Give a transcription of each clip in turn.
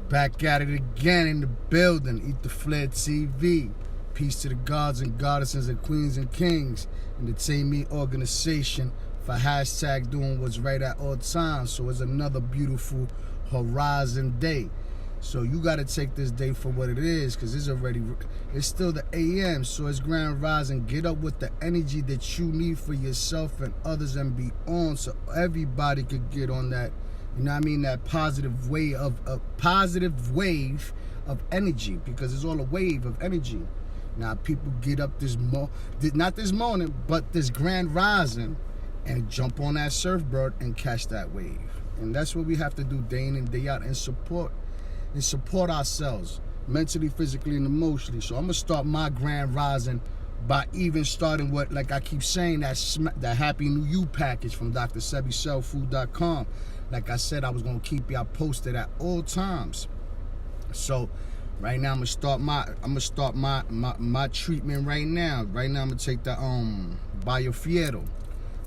Back at it again in the building. Eat the Flair TV. Peace to the gods and goddesses and queens and kings. Entertainment organization for hashtag doing what's right at all times. So it's another beautiful horizon day. So you got to take this day for what it is, because it's still the AM, so it's grand rising. Get up with the energy that you need for yourself and others and be on, so everybody could get on that, you know what I mean, that positive wave of energy, because it's all a wave of energy. Now people get up not this morning, but this grand rising, and jump on that surfboard and catch that wave. And that's what we have to do day in and day out, and support ourselves mentally, physically, and emotionally. So I'm gonna start my grand rising by even starting what, like I keep saying, that Happy New You package from DrSebiCellFood.com. Like I said, I was gonna keep y'all posted at all times. So right now I'm gonna start my treatment right now. Right now I'm gonna take the BioFiero.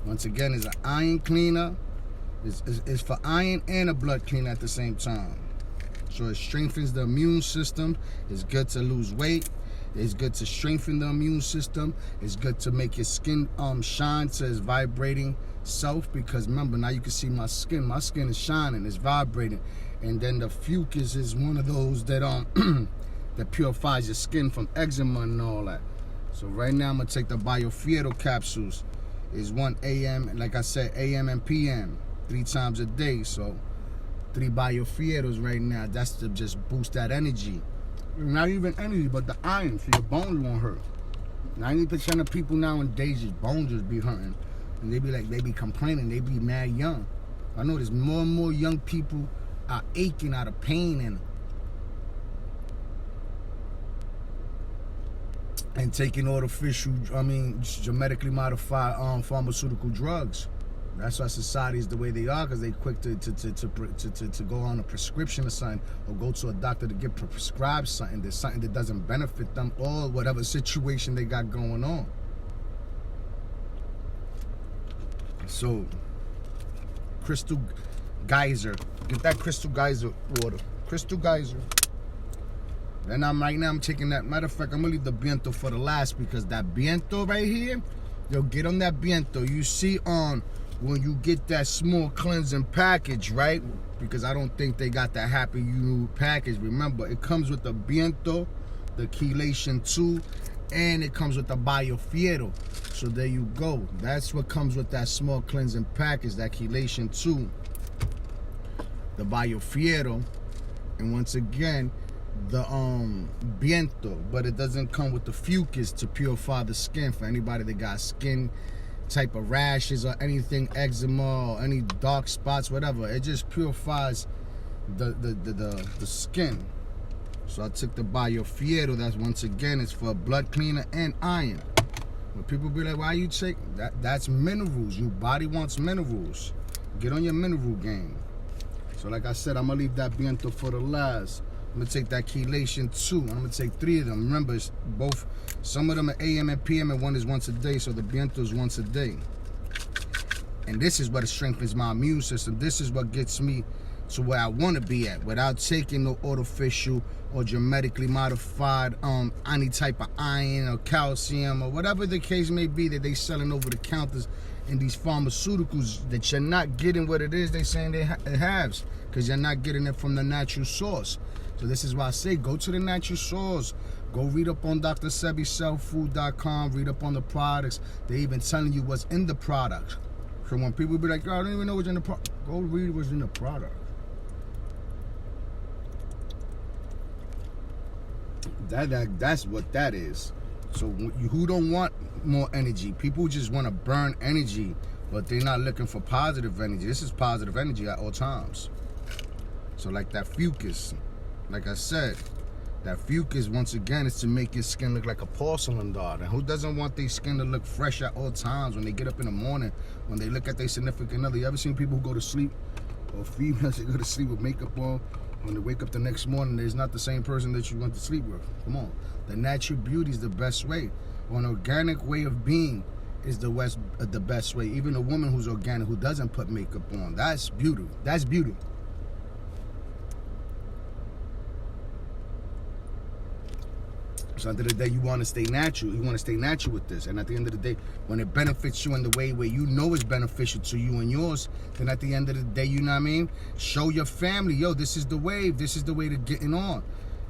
Once again, it's an iron cleaner. It's for iron and a blood cleaner at the same time. So it strengthens the immune system. It's good to lose weight. It's good to strengthen the immune system. It's good to make your skin shine to its vibrating self. Because remember, now you can see my skin. My skin is shining. It's vibrating. And then the fucus is one of those that that purifies your skin from eczema and all that. So right now I'm gonna take the BioFiero capsules. It's 1 a.m. like I said, a.m. and p.m. 3 times a day. So 3 BioFieros right now. That's to just boost that energy. Not even energy, but the iron, so your bones won't hurt. 90% of people nowadays, just bones just be hurting. And they be complaining, they be mad young. I know there's more and more young people are aching out of pain and taking genetically modified pharmaceutical drugs. That's why society is the way they are, because they quick to go on a prescription or something, or go to a doctor to get prescribed something. There's something that doesn't benefit them, or whatever situation they got going on. So, Crystal Geyser, get that Crystal Geyser water. Crystal Geyser. Then right now I'm taking that. Matter of fact, I'm gonna leave the Biento for the last, because that Biento right here, yo, get on that Biento. You see when you get that small cleansing package, right? Because I don't think they got that Happy New package. Remember, it comes with the Biento, the Chelation 2, and it comes with the BioFiero. So there you go. That's what comes with that small cleansing package, that Chelation 2, the BioFiero, and once again, the Biento. But it doesn't come with the Fucus to purify the skin for anybody that got skin type of rashes or anything, eczema or any dark spots, whatever. It just purifies the skin. So I took the BioFiero. That's, once again, it's for blood cleaner and iron. When people be like, why you take that? That's minerals. Your body wants minerals. Get on your mineral game. So like I said, I'm gonna leave that Biento for the last. I'm gonna take that Chelation 2. I'm gonna take 3 of them. Remember, it's both. Some of them are AM and PM, and one is once a day. So the Biento is once a day. And this is what strengthens my immune system. This is what gets me to where I want to be at, without taking no artificial or genetically modified any type of iron or calcium or whatever the case may be that they selling over the counters in these pharmaceuticals, that you're not getting what it is they saying it has, because you're not getting it from the natural source. So this is why I say, go to the natural source. Go read up on DrSebiCellFood.com. Read up on the products. They even telling you what's in the product. So when people be like, oh, I don't even know what's in the product, go read what's in the product. That's what that is. So who don't want more energy? People just want to burn energy, but they're not looking for positive energy. This is positive energy at all times. So like that Fucus, like I said, that Fucus, once again, is to make your skin look like a porcelain doll. And who doesn't want their skin to look fresh at all times when they get up in the morning, when they look at their significant other? You ever seen people who go to sleep, or females that go to sleep with makeup on, when they wake up the next morning, there's not the same person that you went to sleep with? Come on. The natural beauty is the best way. Or an organic way of being is the best way. Even a woman who's organic, who doesn't put makeup on, that's beauty. That's beauty. So at the end of the day, you want to stay natural. You want to stay natural with this. And at the end of the day, when it benefits you in the way where you know it's beneficial to you and yours, then at the end of the day, you know what I mean? Show your family, yo, this is the wave. This is the way to getting on.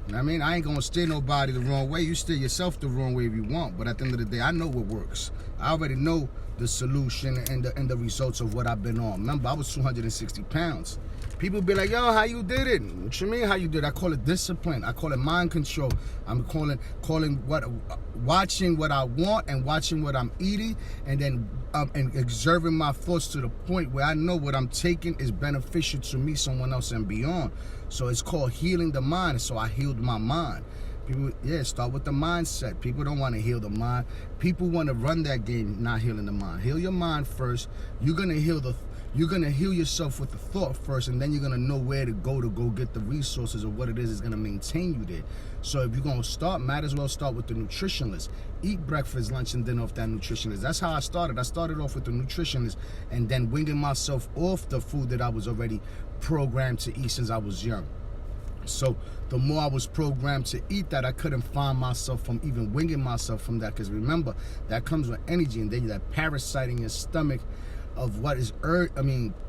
You know what I mean? I ain't going to steer nobody the wrong way. You steer yourself the wrong way if you want. But at the end of the day, I know what works. I already know the solution and the results of what I've been on. Remember, I was 260 pounds. People be like, yo, how you did it? What you mean how you did it? I call it discipline. I call it mind control. I'm calling watching what I want and watching what I'm eating, and then and observing my thoughts to the point where I know what I'm taking is beneficial to me, someone else, and beyond. So it's called healing the mind. So I healed my mind. People, start with the mindset. People don't want to heal the mind. People want to run that game, not healing the mind. Heal your mind first. You're gonna heal yourself with the thought first, and then you're gonna know where to go get the resources of what it is gonna maintain you there. So if you're gonna start, might as well start with the nutritionist. Eat breakfast, lunch, and dinner off that nutritionist. That's how I started. I started off with the nutritionist, and then winging myself off the food that I was already programmed to eat since I was young. So the more I was programmed to eat that, I couldn't find myself from even winging myself from that. Because remember, that comes with energy, and then that parasite in your stomach of what is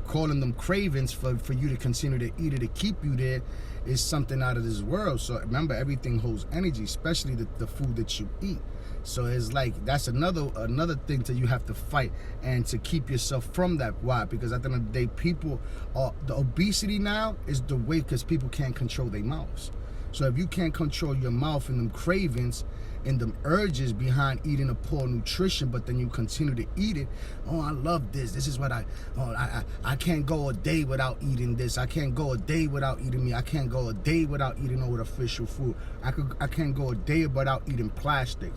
calling them cravings for you to continue to eat it to keep you there is something out of this world. So remember, everything holds energy, especially the food that you eat. So it's like that's another thing that you have to fight and to keep yourself from that. Why? Because at the end of the day, the obesity now is the way because people can't control their mouths. So if you can't control your mouth and them cravings and them urges behind eating a poor nutrition, but then you continue to eat it. Oh, I love this. This is what I can't go a day without eating this. I can't go a day without eating meat. I can't go a day without eating artificial food. I can't go a day without eating plastic.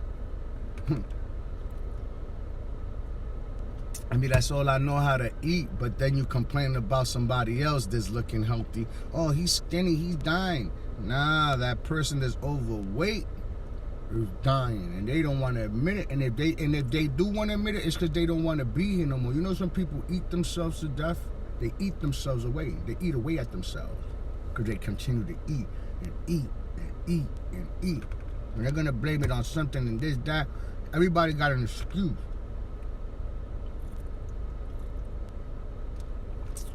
I mean, that's all I know how to eat, but then you complain about somebody else that's looking healthy. Oh, he's skinny, he's dying. Nah, that person that's overweight is dying, and they don't want to admit it. And if they do want to admit it, it's because they don't want to be here no more. You know, some people eat themselves to death. They eat themselves away. They eat away at themselves because they continue to eat and eat and eat and eat. And they're gonna blame it on something and this, that. Everybody got an excuse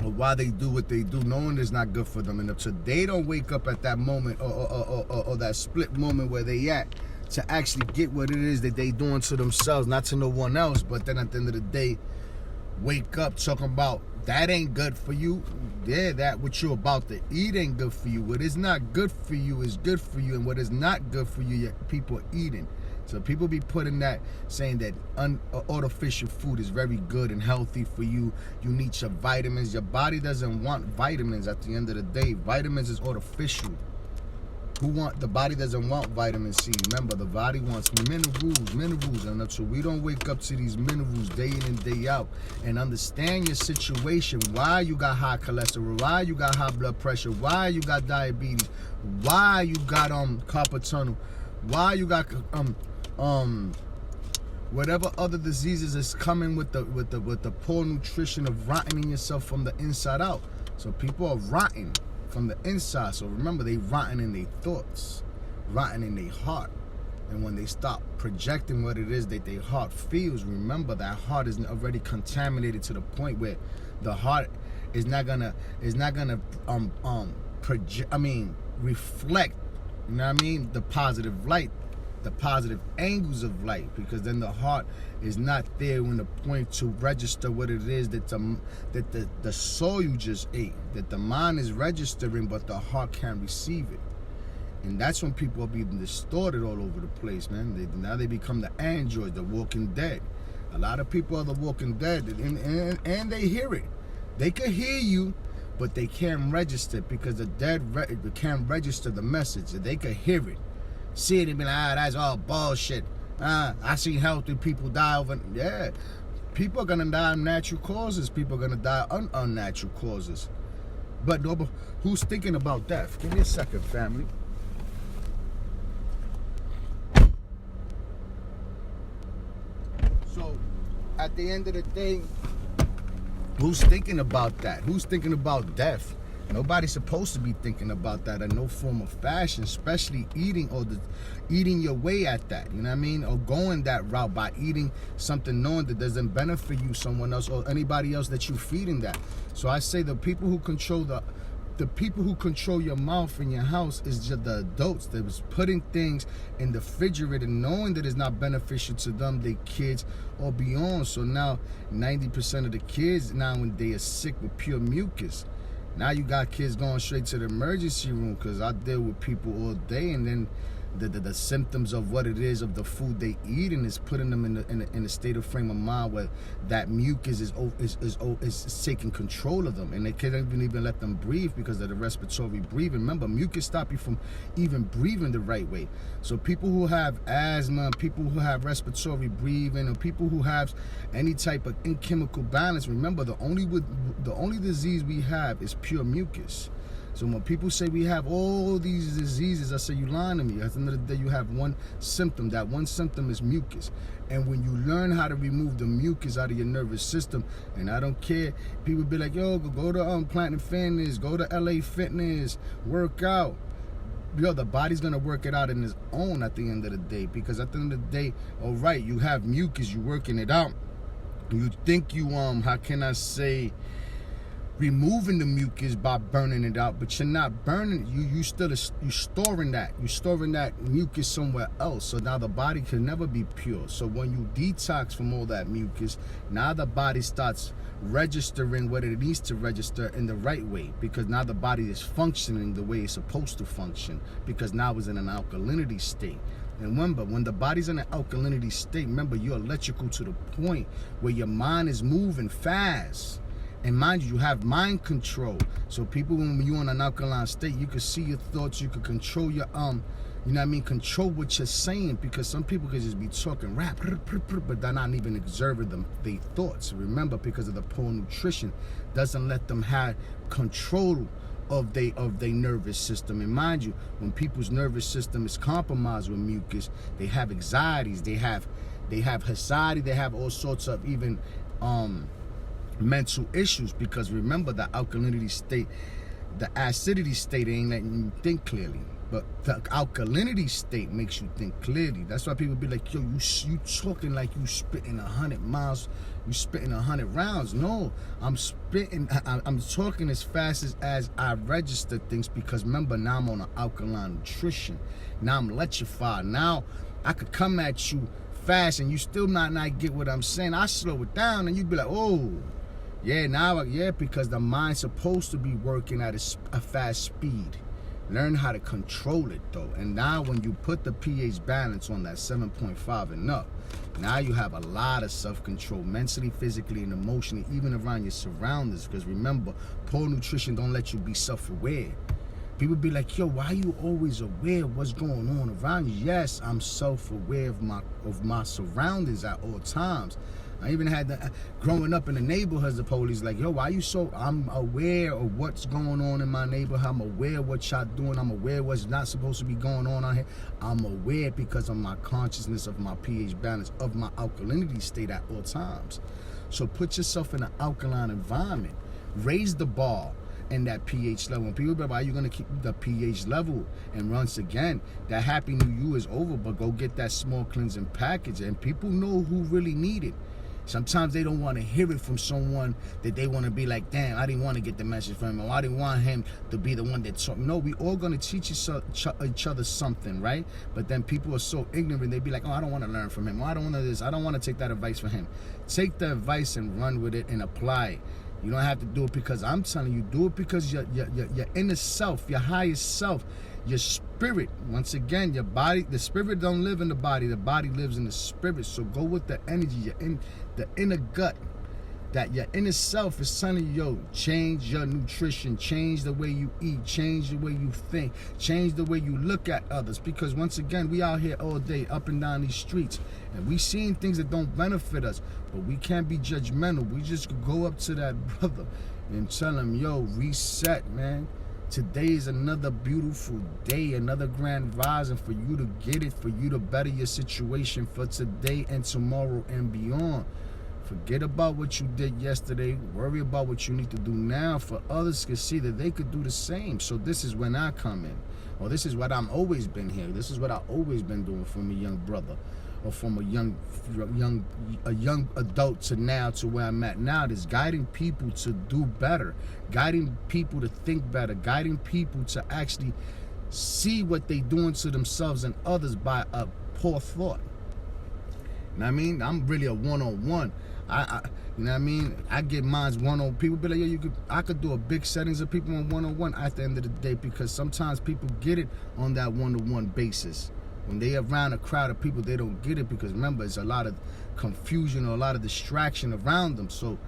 of why they do what they do, knowing it's not good for them. And until they don't wake up at that moment or that split moment where they at to actually get what it is that they doing to themselves, not to no one else, but then at the end of the day, wake up talking about that ain't good for you. Yeah, that what you're about to eat ain't good for you. What is not good for you is good for you, and what is not good for you, people are eating. So people be putting that, saying that artificial food is very good and healthy for you. You need your vitamins. Your body doesn't want vitamins at the end of the day. Vitamins is artificial. The body doesn't want vitamin C. Remember, the body wants minerals. And until we don't wake up to these minerals day in and day out and understand your situation, why you got high cholesterol, why you got high blood pressure, why you got diabetes, why you got carpal tunnel, why you got whatever other diseases is coming with the poor nutrition of rotting yourself from the inside out. So people are rotting from the inside. So remember, they rotting in their thoughts, rotting in their heart. And when they stop projecting what it is that their heart feels, remember that heart is already contaminated to the point where the heart is not gonna reflect, you know what I mean, the positive light, the positive angles of light, because then the heart is not there when the point to register what it is that the soul you just ate, that the mind is registering, but the heart can't receive it. And that's when people are being distorted all over the place, man. Now they become the androids, the walking dead. A lot of people are the walking dead, and they hear it. They can hear you, but they can't register, because the dead can't register the message. They can hear it, see it, and be like, that's all bullshit. I see healthy people die over. Yeah, people are gonna die of natural causes. People are gonna die unnatural causes. But who's thinking about death? Give me a second, family. So, at the end of the day, who's thinking about that? Who's thinking about death? Nobody's supposed to be thinking about that in no form of fashion, especially eating eating your way at that. You know what I mean? Or going that route by eating something knowing that doesn't benefit you, someone else, or anybody else that you feeding that. So I say the people who control the people who control your mouth in your house is just the adults that was putting things in the refrigerator knowing that it's not beneficial to them, their kids, or beyond. So now 90% of the kids nowadays are sick with pure mucus. Now you got kids going straight to the emergency room because I deal with people all day, and then the symptoms of what it is of the food they eat and is putting them in a state of frame of mind where that mucus is taking control of them, and they can't even let them breathe because of the respiratory breathing. Remember, mucus stop you from even breathing the right way. So people who have asthma, people who have respiratory breathing, or people who have any type of chemical balance, remember the only disease we have is pure mucus. So when people say we have all these diseases, I say you lying to me. At the end of the day, you have one symptom. That one symptom is mucus. And when you learn how to remove the mucus out of your nervous system, and I don't care, people be like, yo, go to Planet Fitness, go to LA Fitness, work out. Yo, the body's gonna work it out in its own at the end of the day. Because at the end of the day, all right, you have mucus, you working it out. You think you how can I say, removing the mucus by burning it out, but you're not burning it. You storing that mucus somewhere else. So now the body can never be pure. So when you detox from all that mucus, now the body starts registering what it needs to register in the right way, because now the body is functioning the way it's supposed to function, because now it's in an alkalinity state. And remember, when the body's in an alkalinity state, remember, you're electrical to the point where your mind is moving fast. And mind you, you have mind control. So people, when you're in an alkaline state, you can see your thoughts, you can control your, you know what I mean, control what you're saying, because some people could just be talking rap, but they're not even observing their thoughts. Remember, because of the poor nutrition, doesn't let them have control of their nervous system. And mind you, when people's nervous system is compromised with mucus, they have anxieties, they have anxiety, they have all sorts of even mental issues, because remember, the alkalinity state, the acidity state ain't letting you think clearly, but the alkalinity state makes you think clearly. That's why people be like, yo, you talking like you spitting 100 miles, you spitting 100 rounds. No, I'm talking as fast as I register things, because remember, now I'm on an alkaline nutrition. Now I'm electrified. Now I could come at you fast and you still not get what I'm saying. I slow it down and you'd be like, oh yeah, because the mind's supposed to be working at a fast speed. Learn how to control it though. And now when you put the pH balance on that 7.5 and up, now you have a lot of self-control, mentally, physically, and emotionally, even around your surroundings. Because remember, poor nutrition don't let you be self-aware. People be like, yo, why are you always aware of what's going on around you? Yes, I'm self-aware of my surroundings at all times. I even had growing up in the neighborhoods, the police like, yo, why you so? I'm aware of what's going on in my neighborhood. I'm aware of what y'all doing. I'm aware of what's not supposed to be going on out here. I'm aware because of my consciousness of my pH balance, of my alkalinity state at all times. So put yourself in an alkaline environment. Raise the bar in that pH level. When people be like, why are you going to keep the pH level? And once again, that Happy New Year is over, but go get that small cleansing package. And people know who really need it. Sometimes they don't want to hear it from someone that they want to be like, damn, I didn't want to get the message from him, or I didn't want him to be the one that taught me. No, we all going to teach each other something, right? But then people are so ignorant, they be like, oh, I don't want to learn from him. Oh, I don't want to this. I don't want to take that advice from him. Take the advice and run with it and apply it. You don't have to do it because I'm telling you. Do it because your inner self, your highest self, your spirit. Once again, your body, the spirit don't live in the body lives in the spirit. So go with the energy, you're in the inner gut, that your inner self is telling you, yo, change your nutrition, change the way you eat, change the way you think, change the way you look at others. Because once again, we out here all day up and down these streets, and we seeing things that don't benefit us, but we can't be judgmental. We just go up to that brother and tell him, yo, reset, man. Today is another beautiful day, another grand rising for you to get it, for you to better your situation for today and tomorrow and beyond. Forget about what you did yesterday. Worry about what you need to do now for others to see that they could do the same. So this is when I come in. Or this is what I'm always been here. This is what I've always been doing from a young brother. Or from a young adult to now to where I'm at now. Is guiding people to do better. Guiding people to think better. Guiding people to actually see what they doing to themselves and others by a poor thought. You know what I mean? I'm really a one-on-one. You know what I mean? I get mines one-on. People be like, yo, I could do a big settings of people on one-on-one at the end of the day, because sometimes people get it on that one-to-one basis. When they around a crowd of people, they don't get it, because remember, it's a lot of confusion or a lot of distraction around them. So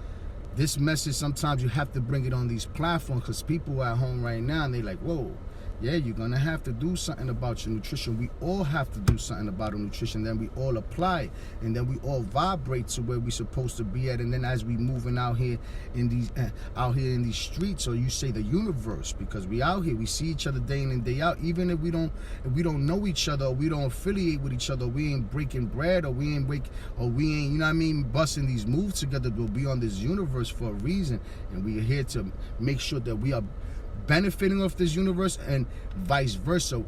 this message, sometimes you have to bring it on these platforms, because people are at home right now and they like, whoa, yeah, you're going to have to do something about your nutrition. We all have to do something about our nutrition. Then we all apply it. And then we all vibrate to where we're supposed to be at. And then as we moving out here in these streets, or you say the universe, because we out here, we see each other day in and day out. Even if we don't know each other, or we don't affiliate with each other, we ain't breaking bread, or we ain't, you know what I mean, busting these moves together. We'll be on this universe for a reason. And we are here to make sure that we are benefiting off this universe, and vice versa.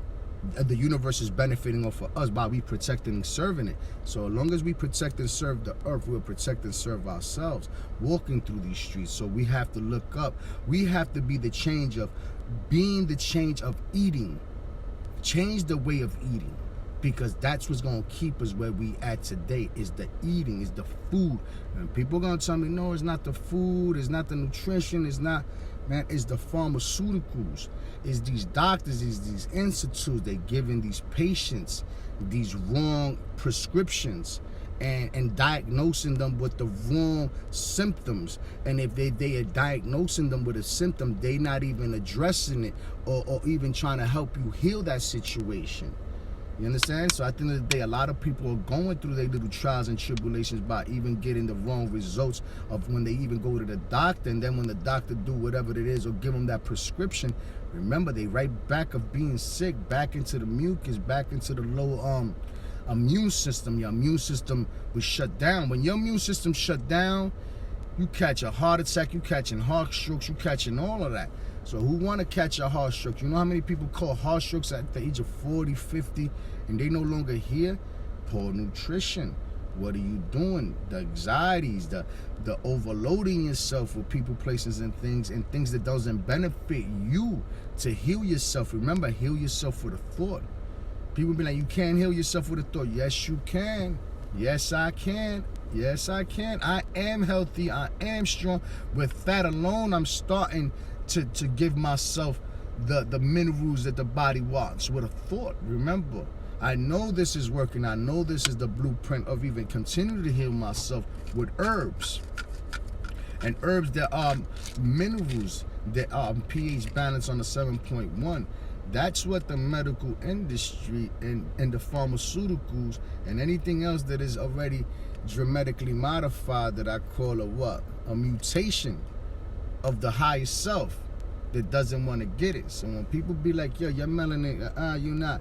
The universe is benefiting off of us by we protecting and serving it. So as long as we protect and serve the earth, we'll protect and serve ourselves walking through these streets. So we have to look up. We have to be the change of being, the change of eating. Change the way of eating, because that's what's going to keep us where we at today, is the eating, is the food. And people are going to tell me, no, it's not the food, it's not the nutrition, it's not, man, it's the pharmaceuticals, it's these doctors, it's these institutes. They're giving these patients these wrong prescriptions and diagnosing them with the wrong symptoms. And if they are diagnosing them with a symptom, they not even addressing it or even trying to help you heal that situation. You understand? So at the end of the day, a lot of people are going through their little trials and tribulations by even getting the wrong results of when they even go to the doctor. And then when the doctor do whatever it is or give them that prescription, remember, they right back of being sick, back into the mucus, back into the low immune system. Your immune system was shut down. When your immune system shut down, you catch a heart attack, you catching heart strokes, you catching all of that. So who want to catch a heart stroke? You know how many people call heart strokes at the age of 40, 50, and they no longer here? Poor nutrition. What are you doing? The anxieties, the overloading yourself with people, places, and things that doesn't benefit you to heal yourself. Remember, heal yourself with a thought. People be like, you can't heal yourself with a thought. Yes, you can. Yes, I can. Yes, I can. I am healthy. I am strong. With that alone, I'm starting to give myself the minerals that the body wants with a thought. Remember, I know this is working. I know this is the blueprint of even continuing to heal myself with herbs. And herbs that are minerals, that are pH balance on the 7.1. That's what the medical industry and the pharmaceuticals and anything else that is already dramatically modified, that I call a mutation of the higher self, that doesn't want to get it. So when people be like, yo, your melanin, you're not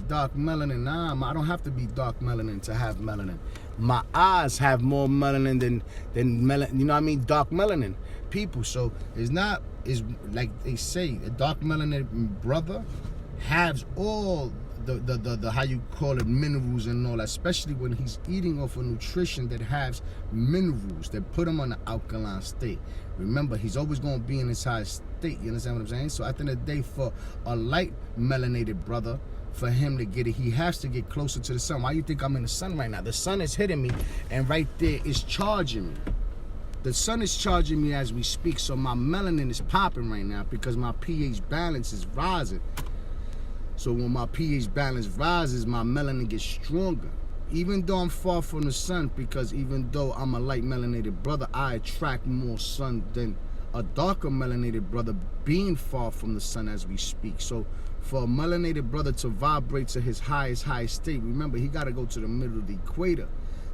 dark melanin. Nah, I don't have to be dark melanin to have melanin. My eyes have more melanin than melanin, you know what I mean, dark melanin people. So it's like they say, a dark melanin brother has all the how you call it, minerals and all that, especially when he's eating off a nutrition that has minerals that put him on an alkaline state. Remember, he's always going to be in his high state. You understand what I'm saying? So at the end of the day, for a light melanated brother, for him to get it, he has to get closer to the sun. Why you think I'm in the sun right now? The sun is hitting me, and right there is charging me. The sun is charging me as we speak, so my melanin is popping right now because my pH balance is rising. So when my pH balance rises, my melanin gets stronger. Even though I'm far from the sun, because even though I'm a light melanated brother, I attract more sun than a darker melanated brother being far from the sun as we speak. So for a melanated brother to vibrate to his highest state, remember, he got to go to the middle of the equator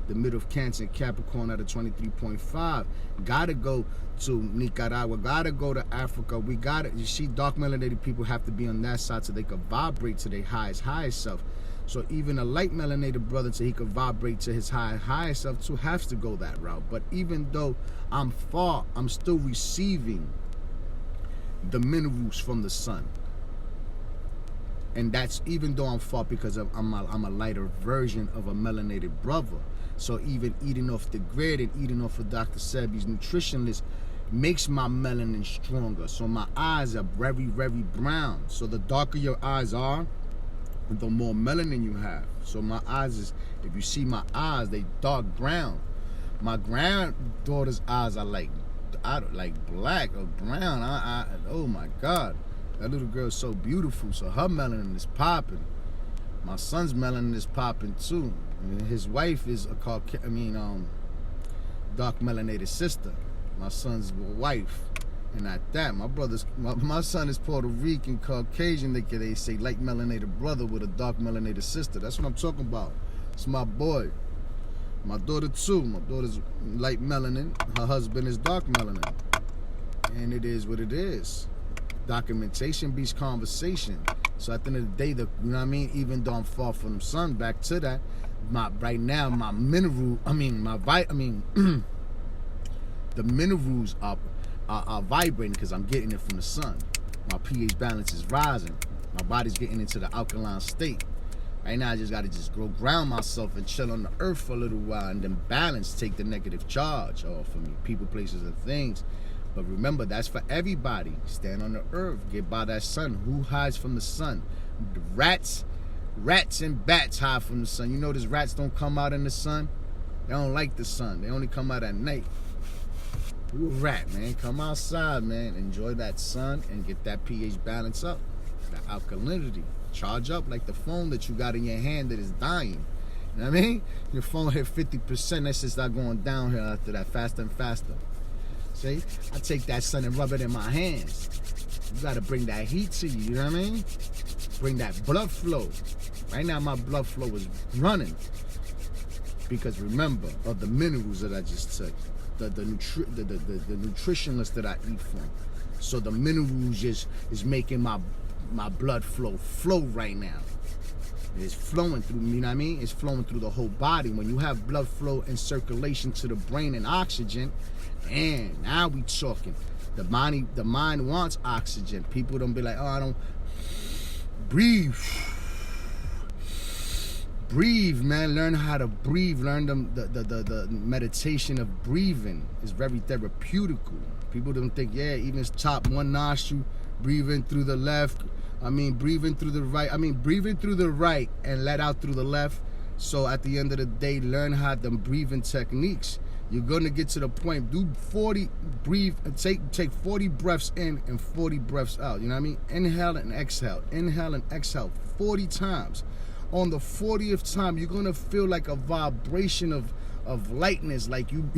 the middle of Cancer and Capricorn at a 23.5. Gotta go to Nicaragua, gotta go to Africa. We gotta, you see, dark melanated people have to be on that side so they can vibrate to their highest self. So even a light melanated brother, so he could vibrate to his higher self too, has to go that route. But even though I'm far, I'm still receiving the minerals from the sun. And that's even though I'm far, because I'm a lighter version of a melanated brother. So even eating off the grid and eating off of Dr. Sebi's nutrition list makes my melanin stronger. So my eyes are very, very brown. So the darker your eyes are, the more melanin you have. So my eyes is, if you see my eyes, they dark brown. My granddaughter's eyes are like black or brown. Oh my God, that little girl's so beautiful. So her melanin is popping. My son's melanin is popping too. And his wife is a dark melanated sister. My son's wife. And at that, my son is Puerto Rican, Caucasian. They say light melanated brother with a dark melanated sister. That's what I'm talking about. It's my boy. My daughter too. My daughter's light melanin. Her husband is dark melanin. And it is what it is. Documentation beats conversation. So at the end of the day, you know what I mean? Even though I'm far from the sun, back to that, right now, the minerals are vibrating because I'm getting it from the sun. My pH balance is rising. My body's getting into the alkaline state. Right now, I just got to go ground myself and chill on the earth for a little while, and then balance, take the negative charge off of me, people, places, and things. But remember, that's for everybody. Stand on the earth, get by that sun. Who hides from the sun? The rats and bats hide from the sun. You notice rats don't come out in the sun? They don't like the sun. They only come out at night. You a rat, man. Come outside, man. Enjoy that sun and get that pH balance up. That alkalinity. Charge up like the phone that you got in your hand that is dying. You know what I mean? Your phone hit 50%. That's just start going downhill after that, faster and faster. See? I take that sun and rub it in my hands. You got to bring that heat to you. You know what I mean? Bring that blood flow. Right now, my blood flow is running. Because remember, of the minerals that I just took. The nutrition list that I eat from. So the minerals just is making my blood flow right now. It's flowing through, you know what I mean? It's flowing through the whole body. When you have blood flow and circulation to the brain and oxygen, and now we talking. The mind wants oxygen. People don't be like, oh, I don't breathe. Breathe, man. Learn how to breathe. Learn the meditation of breathing is very therapeutical. People don't think, yeah, even top one nostril, breathing through the left. Breathing through the right. Breathing through the right and let out through the left. So at the end of the day, learn how them breathing techniques. You're gonna get to the point. Do 40, breathe, take 40 breaths in and 40 breaths out. You know what I mean? Inhale and exhale. Inhale and exhale 40 times. On the 40th time, you're gonna feel like a vibration of lightness, like you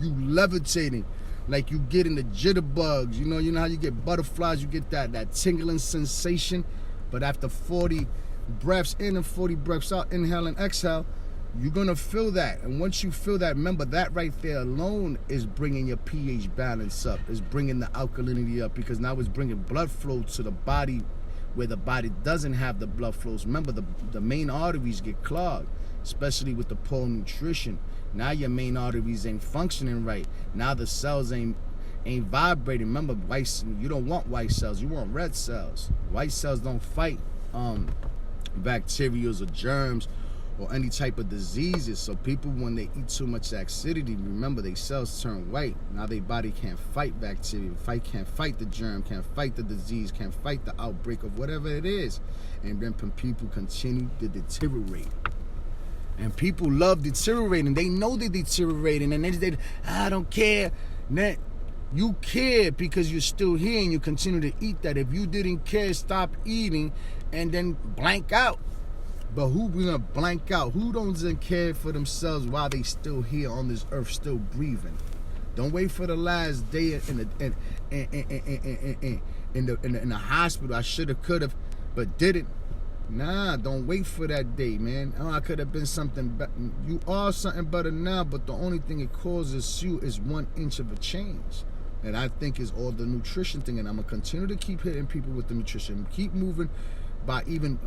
levitating, like you getting the jitterbugs. You know how you get butterflies, you get that tingling sensation. But after 40 breaths in and 40 breaths out, inhale and exhale, you're gonna feel that. And once you feel that, remember that right there alone is bringing your pH balance up, is bringing the alkalinity up, because now it's bringing blood flow to the body where the body doesn't have the blood flows. Remember, the main arteries get clogged, especially with the poor nutrition. Now your main arteries ain't functioning right. Now the cells ain't vibrating. Remember, you don't want white cells, you want red cells. White cells don't fight bacteria or germs or any type of diseases. So people, when they eat too much acidity, remember, their cells turn white. Now their body can't fight bacteria, can't fight the germ, can't fight the disease, can't fight the outbreak of whatever it is. And then people continue to deteriorate. And people love deteriorating. They know they're deteriorating, and they I don't care. You care because you're still here and you continue to eat that. If you didn't care, stop eating and then blank out. But who gonna blank out? Who doesn't care for themselves while they still here on this earth, still breathing? Don't wait for the last day in the hospital. I shoulda, coulda, but didn't. Nah, don't wait for that day, man. Oh, I could have been something better. You are something better now, but the only thing it causes you is 1 inch of a change. And I think is all the nutrition thing. And I'm going to continue to keep hitting people with the nutrition. Keep moving by even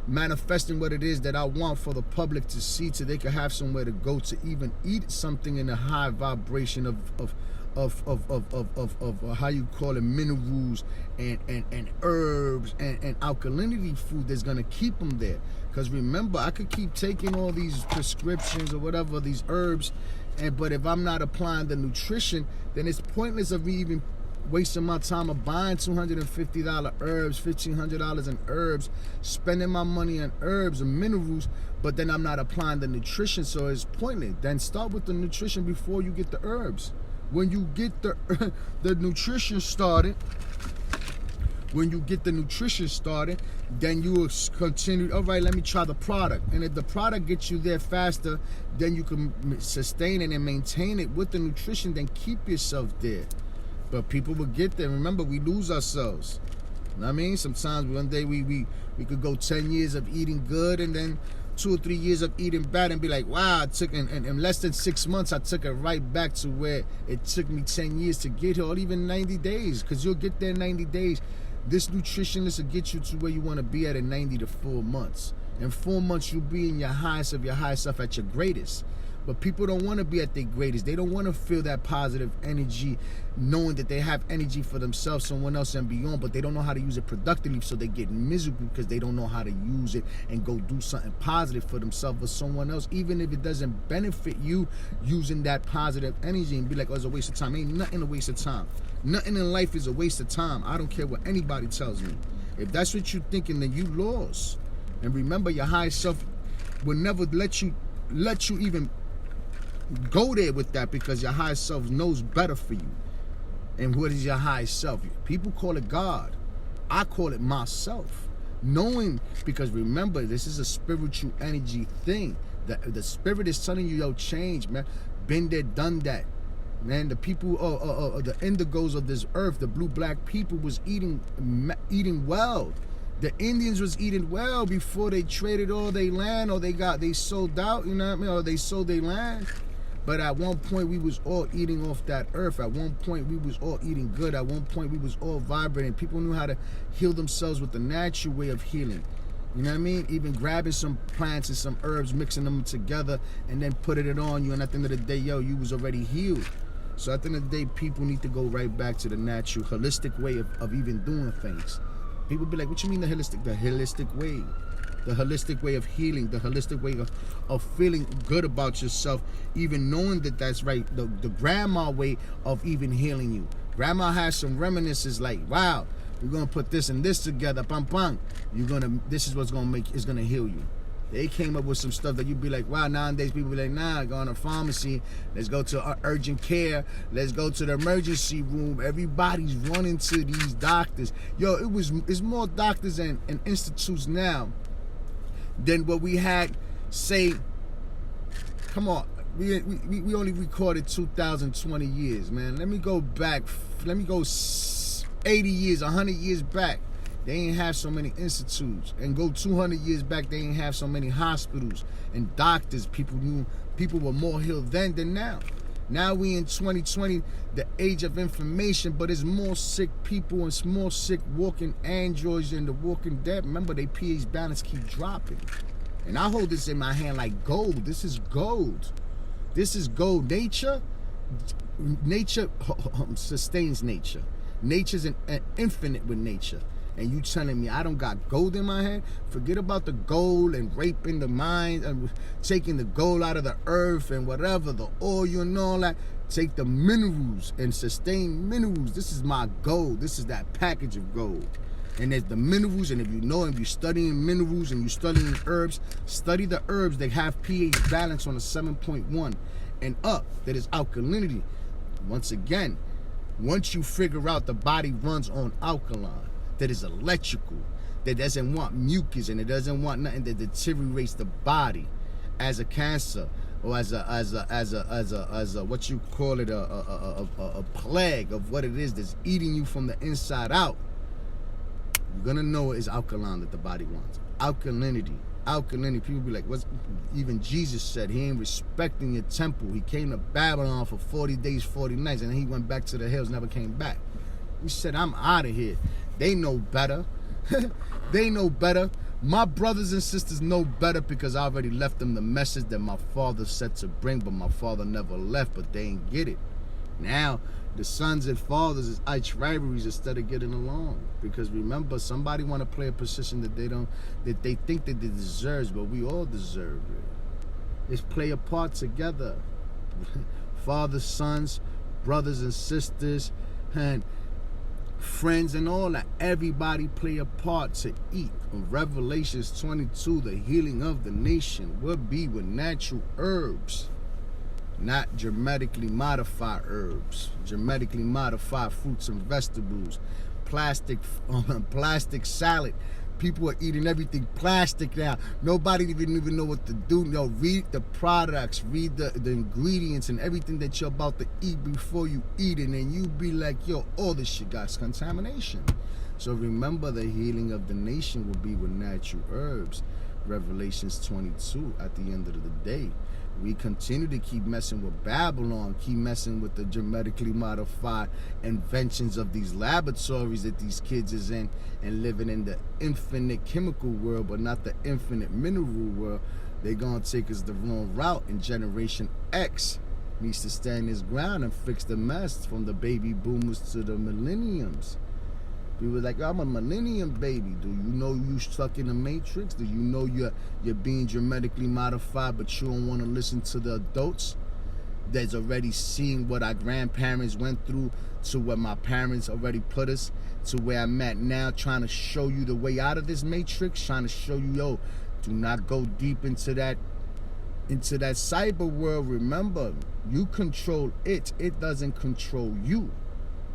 manifesting what it is that I want for the public to see, so they can have somewhere to go to even eat something in a high vibration of how you call it, minerals and herbs and alkalinity food that's gonna keep them there. Because remember, I could keep taking all these prescriptions or whatever, these herbs, but if I'm not applying the nutrition, then it's pointless of me even wasting my time of buying $250 herbs, $1,500 in herbs, spending my money on herbs and minerals, but then I'm not applying the nutrition, so it's pointless. Then start with the nutrition before you get the herbs. When you get the nutrition started, then you will continue, all right, let me try the product. And if the product gets you there faster, then you can sustain it and maintain it with the nutrition, then keep yourself there. But people will get there. Remember, we lose ourselves. You know what I mean? Sometimes one day we could go 10 years of eating good, and then 2 or 3 years of eating bad, and be like, wow, I took in less than 6 months, I took it right back to where it took me 10 years to get here, or even 90 days, because you'll get there in 90 days. This nutritionist will get you to where you want to be at in 90 to 4 months. In 4 months, you'll be in your highest of your high self at your greatest. But people don't want to be at their greatest. They don't want to feel that positive energy, knowing that they have energy for themselves, someone else, and beyond, but they don't know how to use it productively, so they get miserable because they don't know how to use it and go do something positive for themselves or someone else, even if it doesn't benefit you, using that positive energy and be like, oh, it's a waste of time. Ain't nothing a waste of time. Nothing in life is a waste of time. I don't care what anybody tells me. If that's what you're thinking, then you lost. And remember, your higher self will never let you even go there with that, because your higher self knows better for you. And what is your higher self? People call it God. I call it myself. Knowing, because remember, this is a spiritual energy thing. The spirit is telling you, yo, change, man. Been there, done that. Man, the people, the indigos of this earth, the blue-black people was eating well. The Indians was eating well before they traded all their land, or they sold out, you know what I mean, or they sold their land. But at one point, we was all eating off that earth. At one point, we was all eating good. At one point, we was all vibrating. People knew how to heal themselves with the natural way of healing. You know what I mean? Even grabbing some plants and some herbs, mixing them together, and then putting it on you. And at the end of the day, yo, you was already healed. So at the end of the day, people need to go right back to the natural, holistic way of even doing things. People be like, what you mean the holistic? The holistic way. The holistic way of healing, the holistic way of feeling good about yourself, even knowing that that's right. The grandma way of even healing you. Grandma has some reminiscences like, wow, we're gonna put this and this together, pam pam. This is what's gonna it's gonna heal you. They came up with some stuff that you'd be like, wow, nowadays people be like, nah, go to a pharmacy, let's go to urgent care, let's go to the emergency room. Everybody's running to these doctors. Yo, it's more doctors and institutes now than what we had, say, come on, we only recorded 2,020 years, man. Let me go 80 years, 100 years back. They ain't have so many institutes. And go 200 years back, they ain't have so many hospitals and doctors. People were more healed then than now. Now we in 2020, the age of information, but it's more sick people and more sick walking androids than the walking dead. Remember, their pH balance keep dropping. And I hold this in my hand like gold. This is gold. This is gold. Nature sustains nature. Nature's an infinite with nature. And you telling me I don't got gold in my hand? Forget about the gold and raping the mind and taking the gold out of the earth and whatever, the oil and all that. Take the minerals and sustain minerals. This is my gold. This is that package of gold. And there's the minerals, and if you know, if you're studying minerals and you're studying herbs, study the herbs that have pH balance on a 7.1 and up. That is alkalinity. Once again, once you figure out the body runs on alkaline, that is electrical, that doesn't want mucus and it doesn't want nothing that deteriorates the body, as a cancer or as a what you call it, a plague of what it is that's eating you from the inside out. You're gonna know it's alkaline that the body wants. Alkalinity. People be like, what's, even Jesus said he ain't respecting your temple. He came to Babylon for 40 days, 40 nights, and then he went back to the hills, never came back. He said, I'm out of here. They know better. They know better. My brothers and sisters know better because I already left them the message that my father said to bring, but my father never left, but they ain't get it. Now, the sons and fathers is arch rivalries instead of getting along. Because remember, somebody want to play a position that they think that they deserve, but we all deserve it. Let's play a part together. Fathers, sons, brothers and sisters, and friends and all that. Everybody play a part to eat. In Revelations 22, the healing of the nation will be with natural herbs. Not genetically modified herbs, genetically modified fruits and vegetables, plastic salad. People are eating everything plastic now. Nobody even know what to do. Read the products, read the ingredients and everything that you're about to eat before you eat it, and you be like, yo, all this shit got contamination. So remember, the healing of the nation will be with natural herbs. Revelations 22 at the end of the day. We continue to keep messing with Babylon, keep messing with the genetically modified inventions of these laboratories that these kids is in, and living in the infinite chemical world, but not the infinite mineral world. They're going to take us the wrong route, and Generation X needs to stand his ground and fix the mess from the baby boomers to the millenniums. People like, I'm a millennium baby. Do you know you stuck in the matrix? Do you know you're being genetically modified, but you don't want to listen to the adults that's already seeing what our grandparents went through, to where my parents already put us, to where I'm at now, trying to show you the way out of this matrix, trying to show you, yo, do not go deep into that cyber world. Remember, you control it. It doesn't control you.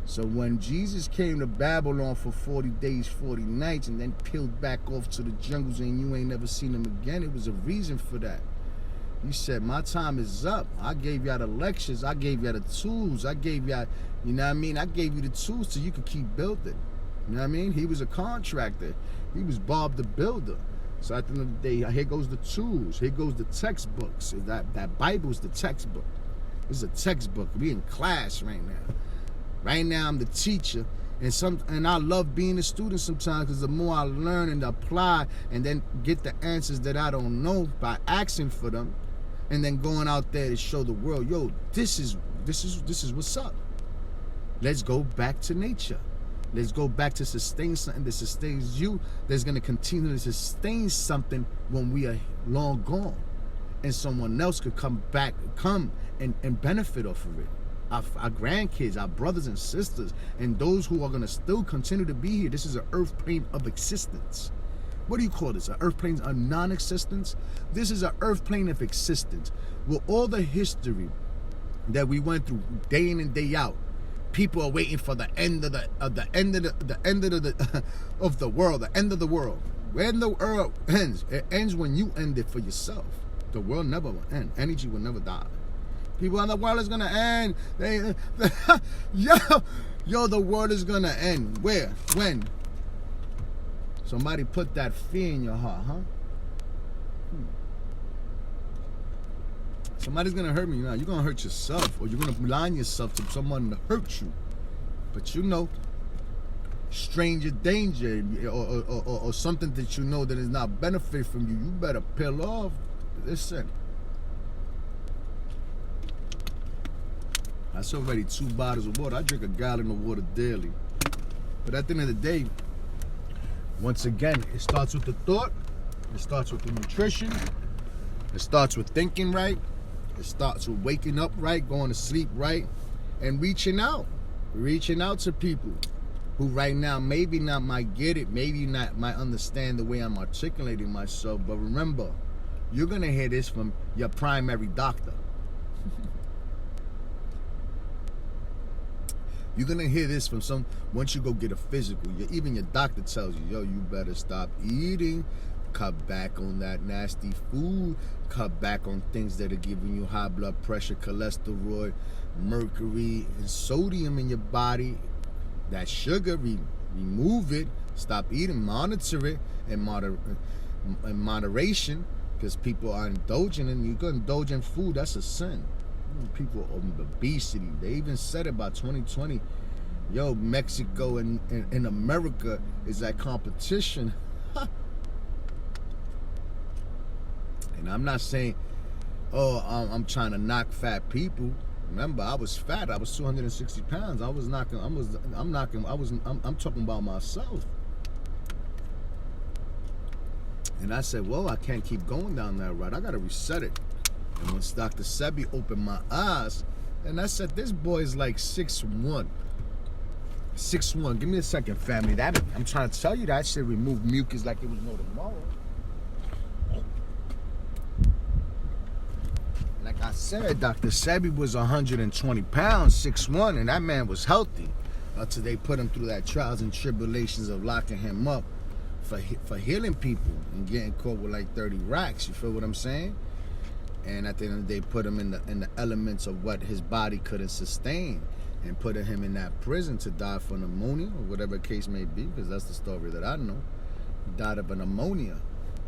So when Jesus came to Babylon for 40 days, 40 nights, and then peeled back off to the jungles and you ain't never seen him again, it was a reason for that. He said, my time is up. I gave y'all the lectures. I gave y'all the tools. I gave y'all, you know what I mean? I gave you the tools so you could keep building. You know what I mean? He was a contractor. He was Bob the Builder. So at the end of the day, here goes the tools. Here goes the textbooks. That Bible's the textbook. This is a textbook. We in class right now. Right now, I'm the teacher, and I love being a student sometimes, because the more I learn and apply and then get the answers that I don't know by asking for them, and then going out there to show the world, yo, this is what's up. Let's go back to nature. Let's go back to sustain something that sustains you, that's going to continue to sustain something when we are long gone, and someone else could come and benefit off of it. Our grandkids, our brothers and sisters, and those who are going to still continue to be here. This is an earth plane of existence. What do you call this? An earth plane of non-existence? This is an earth plane of existence. With all the history that we went through day in and day out, people are waiting for the end of the world, the end of the world. When the world ends, it ends when you end it for yourself. The world never will end. Energy will never die. People on the world is gonna end. Yo, the world is gonna end. Where? When? Somebody put that fear in your heart, huh? Somebody's gonna hurt me now. You're gonna hurt yourself, or you're gonna blind yourself to someone to hurt you. But you know, stranger danger, or something that you know that is not benefit from you, you better peel off. Listen. That's already 2 bottles of water. I drink a gallon of water daily. But at the end of the day, once again, it starts with the thought. It starts with the nutrition. It starts with thinking right. It starts with waking up right, going to sleep right, and reaching out. Reaching out to people who right now maybe not might get it, maybe not might understand the way I'm articulating myself. But remember, you're going to hear this from your primary doctor. You're going to hear this from once you go get a physical. Even your doctor tells you, yo, you better stop eating. Cut back on that nasty food. Cut back on things that are giving you high blood pressure, cholesterol, mercury, and sodium in your body. That sugar, remove it. Stop eating, monitor it in moderation, because people are indulging, and you go indulge in food, that's a sin. People obesity. They even said it by 2020. Yo, Mexico and America is at competition. And I'm not saying, oh, I'm trying to knock fat people. Remember, I was fat. I was 260 pounds. I'm talking about myself. And I said, well, I can't keep going down that road. I got to reset it. And once Dr. Sebi opened my eyes, and I said, this boy is like 6'1". 6'1". Give me a second, family. I'm trying to tell you that shit remove mucus like it was no tomorrow. Like I said, Dr. Sebi was 120 pounds, 6'1", and that man was healthy until they put him through that trials and tribulations of locking him up for healing people and getting caught with like 30 racks. You feel what I'm saying? And at the end of the day, put him in the elements of what his body couldn't sustain, and put him in that prison to die for pneumonia or whatever the case may be, because that's the story that I know. He died of a pneumonia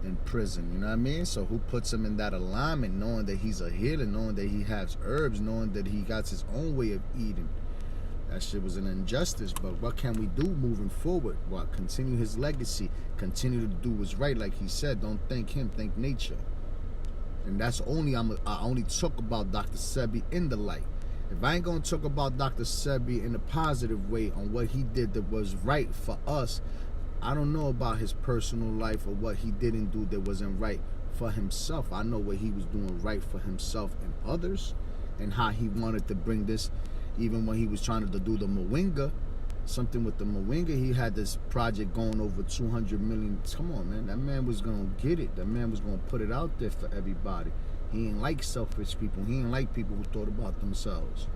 in prison, you know what I mean? So who puts him in that alignment, knowing that he's a healer, knowing that he has herbs, knowing that he got his own way of eating? That shit was an injustice, but what can we do moving forward? What? Continue his legacy, continue to do what's right, like he said. Don't thank him, thank nature. And that's only, I only talk about Dr. Sebi in the light. If I ain't gonna talk about Dr. Sebi in a positive way on what he did that was right for us, I don't know about his personal life or what he didn't do that wasn't right for himself. I know what he was doing right for himself and others, and how he wanted to bring this, even when he was trying to do the Moringa, something with the Moringa, he had this project going over 200 million. Come on, man. That man was going to get it. That man was going to put it out there for everybody. He ain't like selfish people. He ain't like people who thought about themselves.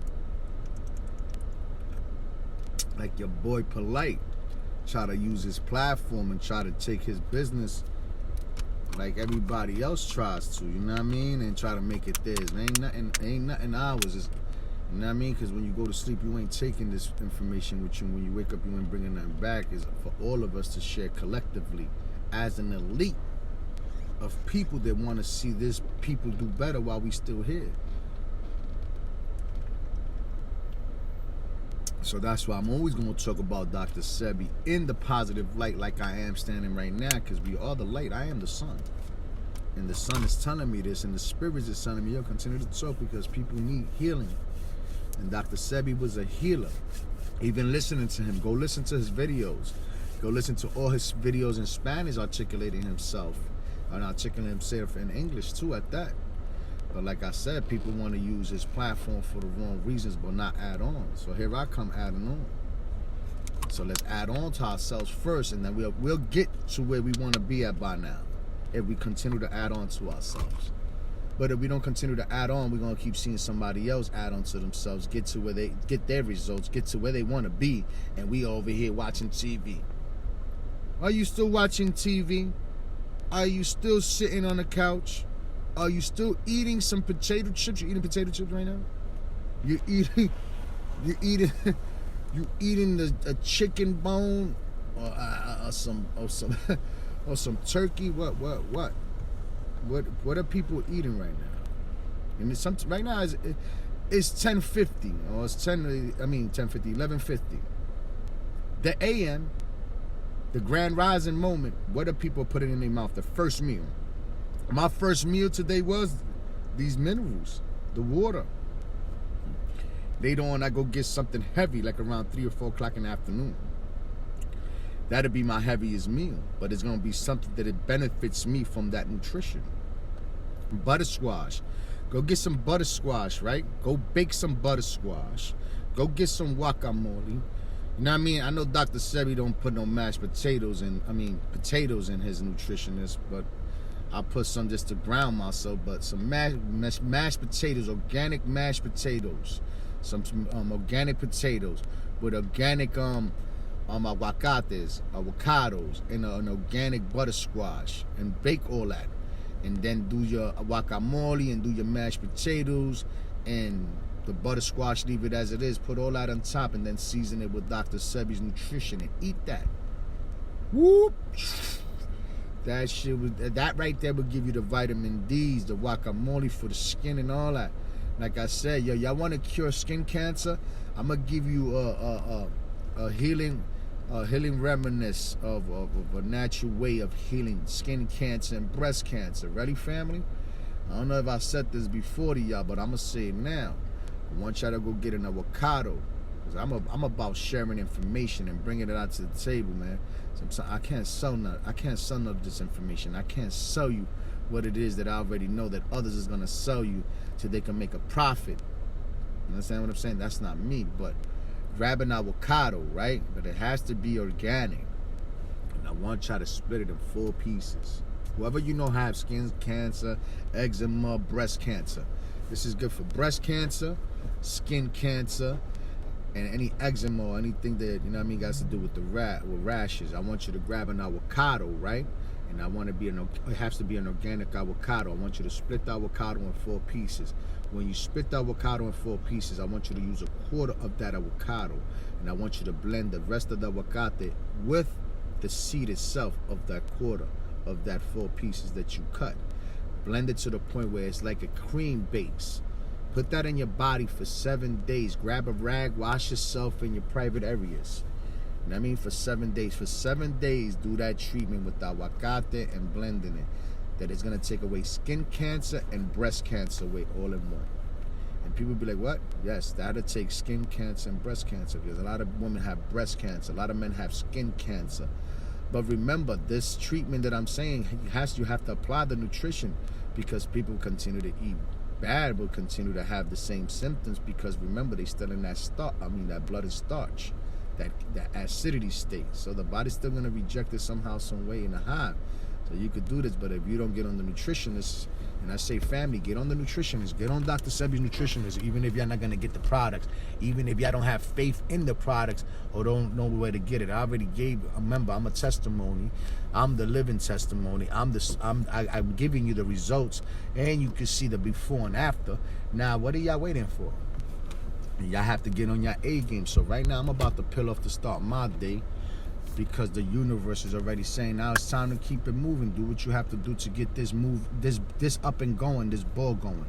Like your boy Polite try to use his platform and try to take his business like everybody else tries to, you know what I mean? And try to make it theirs. Ain't nothing ours. It's, you know what I mean? Because when you go to sleep, you ain't taking this information with you. When you wake up, you ain't bringing nothing back. It's for all of us to share collectively as an elite of people that want to see this people do better while we still here. So that's why I'm always going to talk about Dr. Sebi in the positive light, like I am standing right now, because we are the light. I am the sun. And the sun is telling me this, and the spirits is telling me, yo, continue to talk, because people need healing. And Dr. Sebi was a healer. Even listening to him, go listen to his videos. Go listen to all his videos in Spanish, articulating himself. And articulating himself in English too at that. But like I said, people want to use his platform for the wrong reasons, but not add on. So here I come adding on. So let's add on to ourselves first, and then we'll get to where we want to be at by now, if we continue to add on to ourselves. But if we don't continue to add on, we're going to keep seeing somebody else add on to themselves, get to where they get their results, get to where they want to be, and we over here watching TV. Are you still watching TV? Are you still sitting on the couch? Are you still eating some potato chips? You eating potato chips right now? You eating a chicken bone or some turkey? What are people eating right now? I mean, right now it's 10:50 or it's 11:50. The AM, the grand rising moment. What are people putting in their mouth? The first meal. My first meal today was these minerals, the water. Later on, I go get something heavy, like around 3 or 4 o'clock in the afternoon. That'll be my heaviest meal, but it's gonna be something that it benefits me from that nutrition. Butter squash. Go get some butter squash, right? Go bake some butter squash. Go get some guacamole. You know what I mean? I know Dr. Sebi don't put no potatoes in his nutritionist, but I'll put some just to ground myself. But some mashed potatoes, organic mashed potatoes, some organic potatoes with organic avocados, and an organic butter squash, and bake all that, and then do your guacamole and do your mashed potatoes and the butter squash, leave it as it is, put all that on top, and then season it with Dr. Sebi's nutrition and eat that. Whoop. That shit that right there would give you the vitamin D's, the guacamole for the skin and all that. Like I said, yo, y'all want to cure skin cancer? I'm gonna give you a healing reminiscence of a natural way of healing skin cancer and breast cancer. Ready, family? I don't know if I said this before to y'all, but I'm gonna say it now. I want y'all to go get an avocado. I'm about sharing information and bringing it out to the table, man. Sometimes I can't sell none of this information. I can't sell you what it is that I already know that others is gonna sell you so they can make a profit. You understand what I'm saying? That's not me, but grab an avocado, right? But it has to be organic. And I want y'all to split it in 4 pieces. Whoever you know have skin cancer, eczema, breast cancer. This is good for breast cancer, skin cancer, and any eczema or anything that, you know what I mean, got to do with with rashes. I want you to grab an avocado, right? And I want to it has to be an organic avocado. I want you to split the avocado in 4 pieces. When you split the avocado in 4 pieces, I want you to use 1/4 of that avocado. And I want you to blend the rest of the avocado with the seed itself of that 1/4 of that 4 pieces that you cut. Blend it to the point where it's like a cream base. Put that in your body for 7 days. Grab a rag, wash yourself in your private areas. You know what I mean? For 7 days. For 7 days, do that treatment with aguacate and blending it. That is going to take away skin cancer and breast cancer away all in one. And people be like, what? Yes, that'll take skin cancer and breast cancer, because a lot of women have breast cancer. A lot of men have skin cancer. But remember, this treatment that I'm saying, you have to apply the nutrition, because people continue to eat bad, will continue to have the same symptoms, because remember, they still in that blood and starch, that acidity state. So the body's still gonna reject it somehow, some way in a hive. So you could do this, but if you don't get on the nutritionist, and I say family, get on the nutritionist, get on Dr. Sebi's nutritionist, even if you're not gonna get the products, even if y'all don't have faith in the products or don't know where to get it. I already remember, I'm a testimony. I'm the living testimony. I'm giving you the results, and you can see the before and after. Now, what are y'all waiting for? Y'all have to get on your A game. So right now, I'm about to peel off to start my day, because the universe is already saying now it's time to keep it moving. Do what you have to do to get this up and going, this ball going,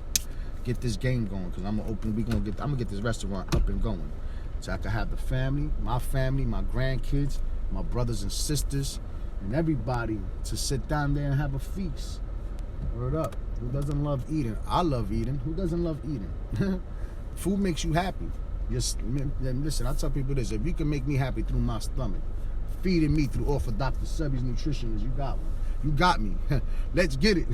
get this game going. Because I'm gonna get this restaurant up and going, so I can have my grandkids, my brothers and sisters, and everybody to sit down there and have a feast. Word up. Who doesn't love eating? I love eating. Who doesn't love eating? Food makes you happy. Just listen, I tell people this: if you can make me happy through my stomach, feeding me through off of Dr. Sebi's nutritionist, you got one. You got me. Let's get it.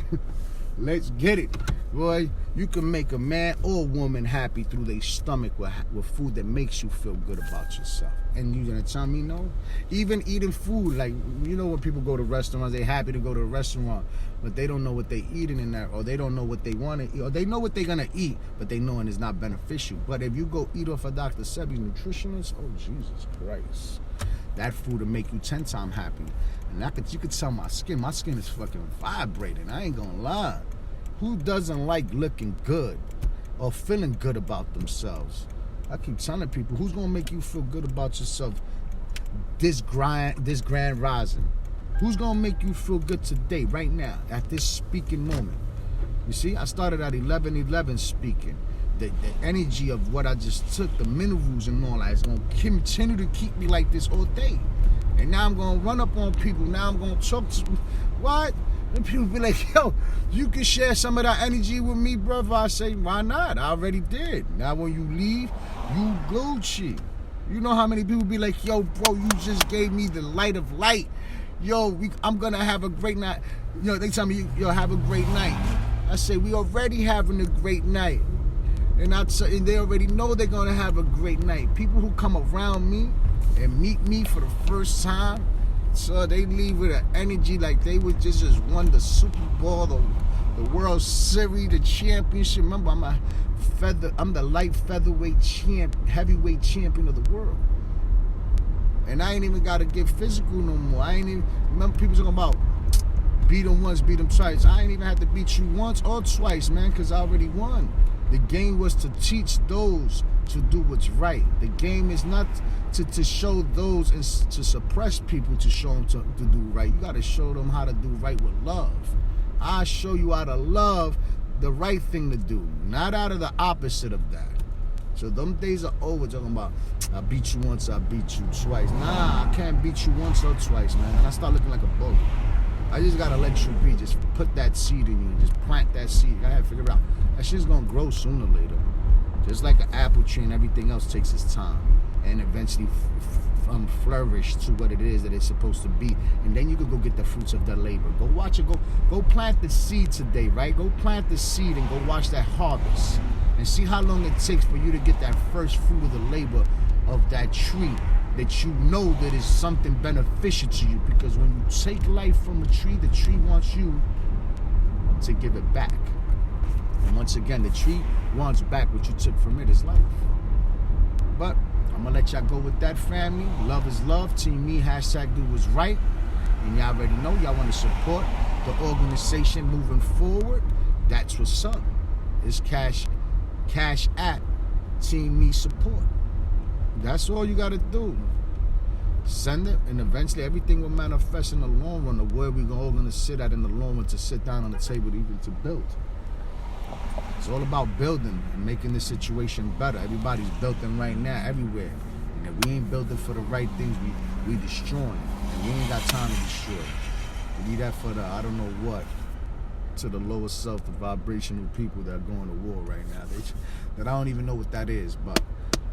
Let's get it. Boy, you can make a man or woman happy through their stomach with food that makes you feel good about yourself. And you gonna tell me no? Even eating food, like, you know, when people go to restaurants, they happy to go to a restaurant, but they don't know what they eating in there, or they don't know what they want to eat, or they know what they're gonna eat, but they know it's not beneficial. But if you go eat off of Dr. Sebi's nutritionist, oh Jesus Christ, that food will make you 10 times happy. And you could tell my skin is fucking vibrating. I ain't gonna lie. Who doesn't like looking good or feeling good about themselves? I keep telling people, who's gonna make you feel good about yourself this grand rising? Who's gonna make you feel good today, right now, at this speaking moment? You see, I started at 11:11 speaking. The energy of what I just took, the minerals and all that, is going to continue to keep me like this all day. And now I'm going to run up on people. Now I'm going to talk to what? And people be like, yo, you can share some of that energy with me, brother. I say, why not? I already did. Now when you leave, you Gucci. You know how many people be like, yo, bro, you just gave me the light of light. Yo, I'm going to have a great night. You know, they tell me, yo, have a great night. I say, we already having a great night. And they already know they're going to have a great night. People who come around me and meet me for the first time, so they leave with an energy like they would just won the Super Bowl, the World Series, the championship. Remember, I'm the light featherweight heavyweight champion of the world. And I ain't even got to get physical no more. Remember people talking about beat them once, beat them twice. I ain't even have to beat you once or twice, man, because I already won. The game was to teach those to do what's right. The game is not to show those and to suppress people to show them to do right. You got to show them how to do right with love. I show you how to love the right thing to do, not out of the opposite of that. So them days are over talking about, I beat you once, I beat you twice. Nah, I can't beat you once or twice, man. And I start looking like a bull. I just got to let you be. Just put that seed in you. Just plant that seed. I have to figure it out. That shit's going to grow sooner or later. Just like an apple tree and everything else takes its time. And eventually flourish to what it is that it's supposed to be. And then you can go get the fruits of their labor. Go watch it. Go plant the seed today, right? Go plant the seed and go watch that harvest. And see how long it takes for you to get that first fruit of the labor of that tree that you know that is something beneficial to you. Because when you take life from a tree, the tree wants you to give it back. And once again, the tree wants back what you took from it is life. But I'm going to let y'all go with that, family. Love is love. Team Me, hashtag do what's right. And y'all already know y'all want to support the organization moving forward. That's what's up. It's cash at Team Me support. That's all you got to do. Send it, and eventually everything will manifest in the long run of where we're all going to sit at in the long run to sit down on the table even to build. It's all about building and making the situation better. Everybody's building right now, everywhere. And if we ain't building for the right things, we destroying. And we ain't got time to destroy. We need that for the, I don't know what, to the lower self, the vibrational people that are going to war right now. That I don't even know what that is, but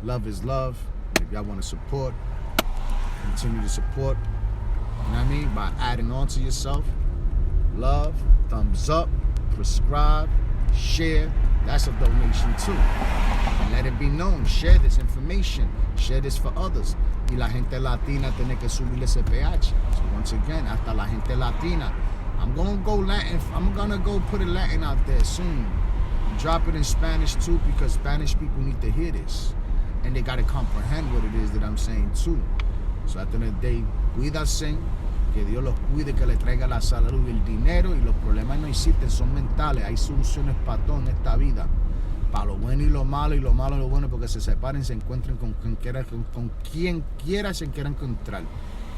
love is love. And if y'all want to support, continue to support, you know what I mean? By adding on to yourself, love, thumbs up, prescribe, share, that's a donation too. And let it be known, share this information, share this for others. Y la gente latina tiene que subir ese pH. So once again, hasta la gente latina. I'm gonna go Latin, I'm gonna go put a Latin out there soon. Drop it in Spanish too, because Spanish people need to hear this. And they gotta comprehend what it is that I'm saying too. So at the end of the day, cuídense, que Dios los cuide, que le traiga la salud y el dinero, y los problemas no existen, son mentales. Hay soluciones para todo en esta vida, para lo bueno y lo malo y lo bueno, porque se separen, se encuentren con quien quiera se quiera encontrar,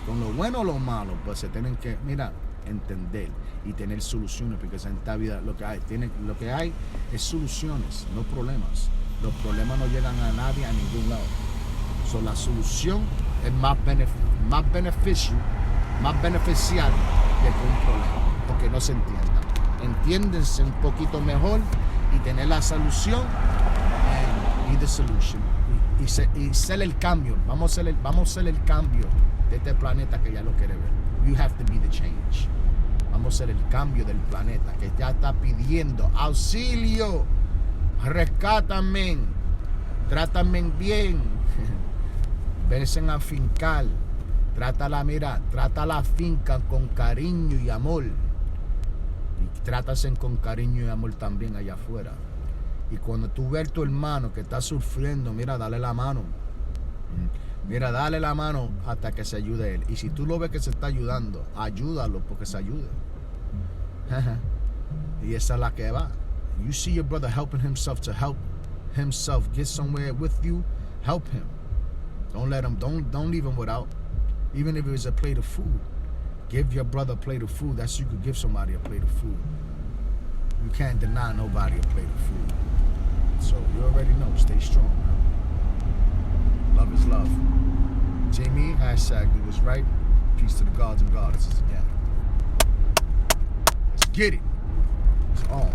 con lo bueno o lo malo, pues se tienen que, mira, entender y tener soluciones, porque en esta vida lo que hay es soluciones, no problemas. Los problemas no llegan a nadie, a ningún lado. So, la solución es más beneficial que un problema, porque no se entiendan. Entiéndense un poquito mejor y tener la solución y the solution. Y ser el cambio. Vamos a ser el cambio de este planeta que ya lo quiere ver. You have to be the change. Vamos a ser el cambio del planeta que ya está pidiendo auxilio. Rescátame, trátame bien. Vensen a fincar. Trata la finca con cariño y amor. Y trátasen con cariño y amor también allá afuera. Y cuando tú ves a tu hermano que está sufriendo, mira, dale la mano. Mira, dale la mano hasta que se ayude él. Y si tú lo ves que se está ayudando, ayúdalo porque se ayude. Y esa es la que va. You see your brother helping himself to help himself get somewhere with you, help him. Don't let him, don't leave him without. Even if it was a plate of food. Give your brother a plate of food. That's you could give somebody a plate of food. You can't deny nobody a plate of food. So you already know, stay strong, man. Love is love. Jamie, hashtag do what's right. Peace to the gods and goddesses again. Let's get it. It's on.